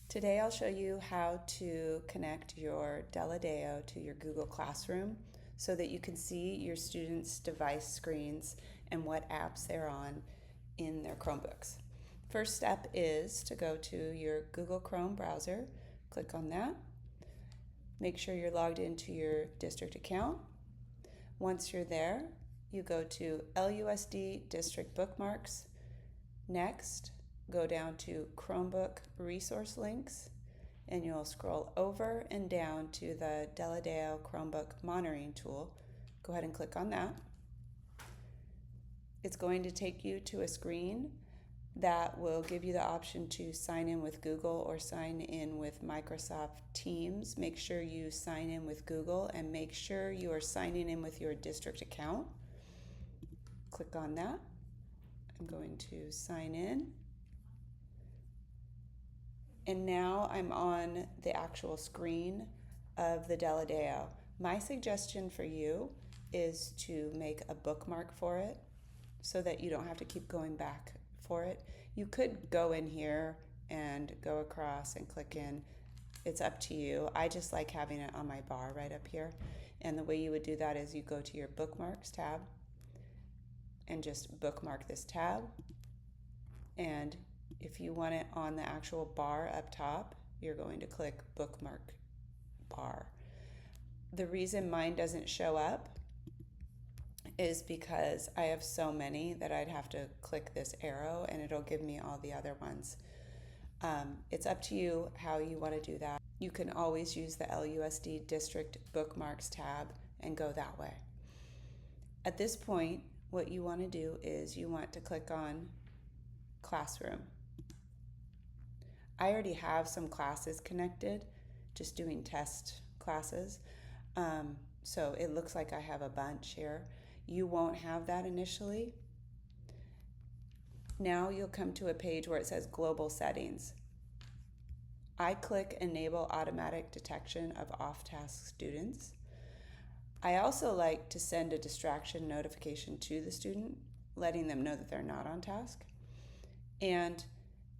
Today I'll show you how to connect your Deladao to your Google Classroom so that you can see your students' device screens and what apps they're on in their Chromebooks. First step is to go to your Google Chrome browser, click on that, make sure you're logged into your district account. Once you're there, you go to LUSD District Bookmarks. Next, go down to Chromebook resource links, and you'll scroll over and down to the Deladao Chromebook monitoring tool. Go ahead and click on that. It's going to take you to a screen that will give you the option to sign in with Google or sign in with Microsoft Teams. Make sure you sign in with Google and make sure you are signing in with your district account. Click on that. I'm going to sign in. And now I'm on the actual screen of the Deladao. My suggestion for you is to make a bookmark for it so that you don't have to keep going back for it. You could go in here and go across and click in. It's up to you. I just like having it on my bar right up here. And the way you would do that is you go to your bookmarks tab and just bookmark this tab. And if you want it on the actual bar up top, you're going to click bookmark bar. The reason mine doesn't show up is because I have so many that I'd have to click this arrow and it'll give me all the other ones. It's up to you how you want to do that. You can always use the LUSD District Bookmarks tab and go that way. At this point, what you want to do is you want to click on Classroom. I already have some classes connected, just doing test classes. So it looks like I have a bunch here. You won't have that initially. Now you'll come to a page where it says Global Settings. I click Enable Automatic Detection of Off-Task Students. I also like to send a distraction notification to the student, letting them know that they're not on task. And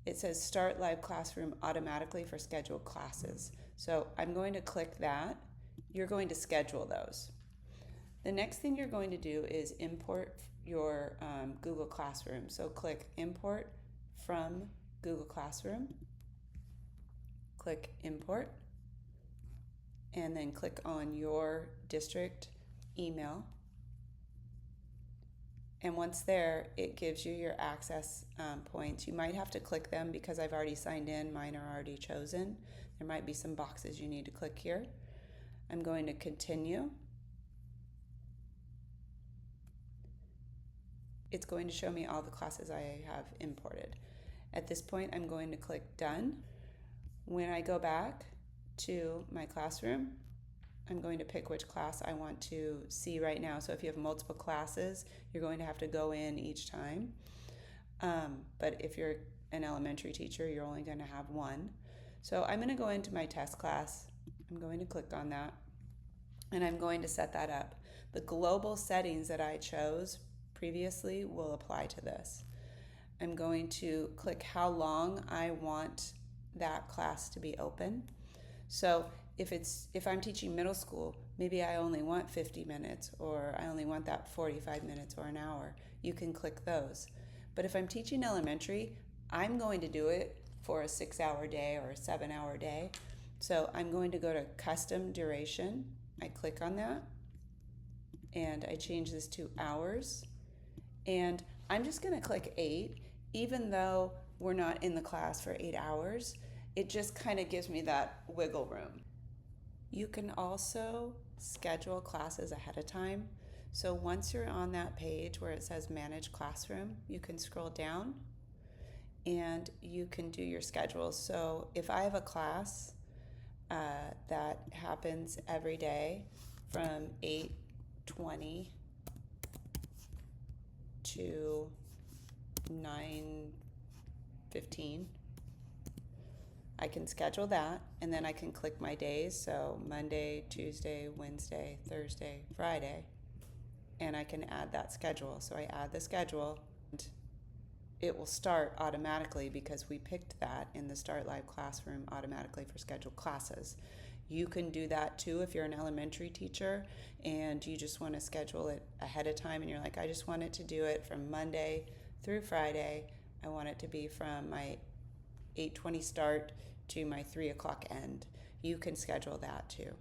it says Start Live Classroom automatically for scheduled classes. So I'm going to click that. You're going to schedule those. The next thing you're going to do is import your Google Classroom. So click Import from Google Classroom. Click Import. And then click on your district email. And once there, it gives you your access points. You might have to click them because I've already signed in. Mine are already chosen. There might be some boxes you need to click here. I'm going to continue. It's going to show me all the classes I have imported. At this point, I'm going to click Done. When I go back to my classroom, I'm going to pick which class I want to see right now. So if you have multiple classes, you're going to have to go in each time. But if you're an elementary teacher, you're only going to have one. So I'm going to go into my test class. I'm going to click on that, and I'm going to set that up. The global settings that I chose previously will apply to this. I'm going to click how long I want that class to be open. So if I'm teaching middle school, maybe I only want 50 minutes, or I only want that 45 minutes or an hour. You can click those. But if I'm teaching elementary, I'm going to do it for a 6-hour day or a 7-hour day. So I'm going to go to custom duration. I click on that and I change this to hours. And I'm just going to click 8, even though we're not in the class for 8 hours. It just kind of gives me that wiggle room. You can also schedule classes ahead of time. So once you're on that page where it says Manage Classroom, you can scroll down and you can do your schedule. So if I have a class that happens every day from 8:20 to 9:15, I can schedule that, and then I can click my days, so Monday, Tuesday, Wednesday, Thursday, Friday, and I can add that schedule. So I add the schedule, and it will start automatically because we picked that in the Start Live Classroom automatically for scheduled classes. You can do that too if you're an elementary teacher and you just want to schedule it ahead of time and you're like, I just want it to do it from Monday through Friday. I want it to be from my 8:20 start to my 3 o'clock end. You can schedule that too.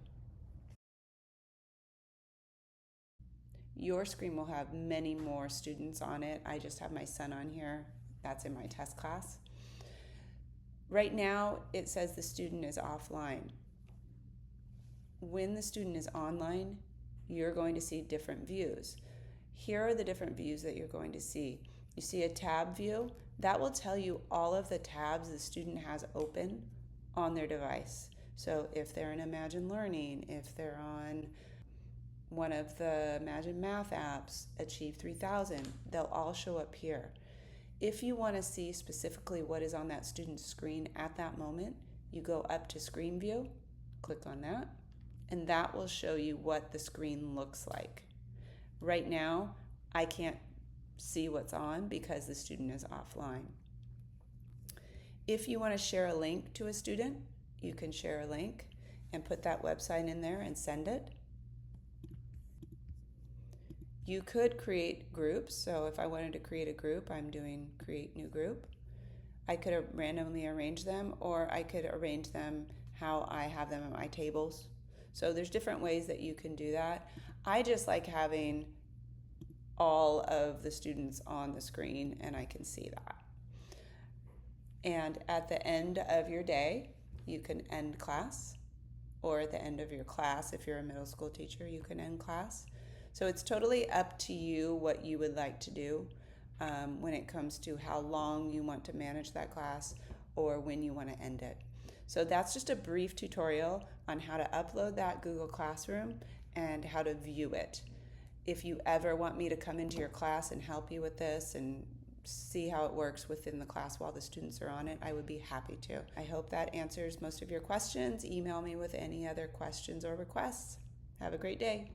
Your screen will have many more students on it. I just have my son on here. That's in my test class. Right now, it says the student is offline. When the student is online, you're going to see different views. Here are the different views that you're going to see. You see a tab view. That will tell you all of the tabs the student has open on their device. So if they're in Imagine Learning, if they're on one of the Imagine Math apps, Achieve 3000, they'll all show up here. If you want to see specifically what is on that student's screen at that moment, you go up to Screen View, click on that, and that will show you what the screen looks like. Right now, I can't see what's on because the student is offline. If you want to share a link to a student, you can share a link and put that website in there and send it. You could create groups. So if I wanted to create a group, I'm doing create new group. I could randomly arrange them, or I could arrange them how I have them in my tables. So there's different ways that you can do that. I just like having all of the students on the screen and I can see that. And at the end of your day, you can end class, or at the end of your class, if you're a middle school teacher, you can end class. So it's totally up to you what you would like to do when it comes to how long you want to manage that class or when you want to end it. So that's just a brief tutorial on how to upload that Google Classroom and how to view it. If you ever want me to come into your class and help you with this and see how it works within the class while the students are on it, I would be happy to. I hope that answers most of your questions. Email me with any other questions or requests. Have a great day.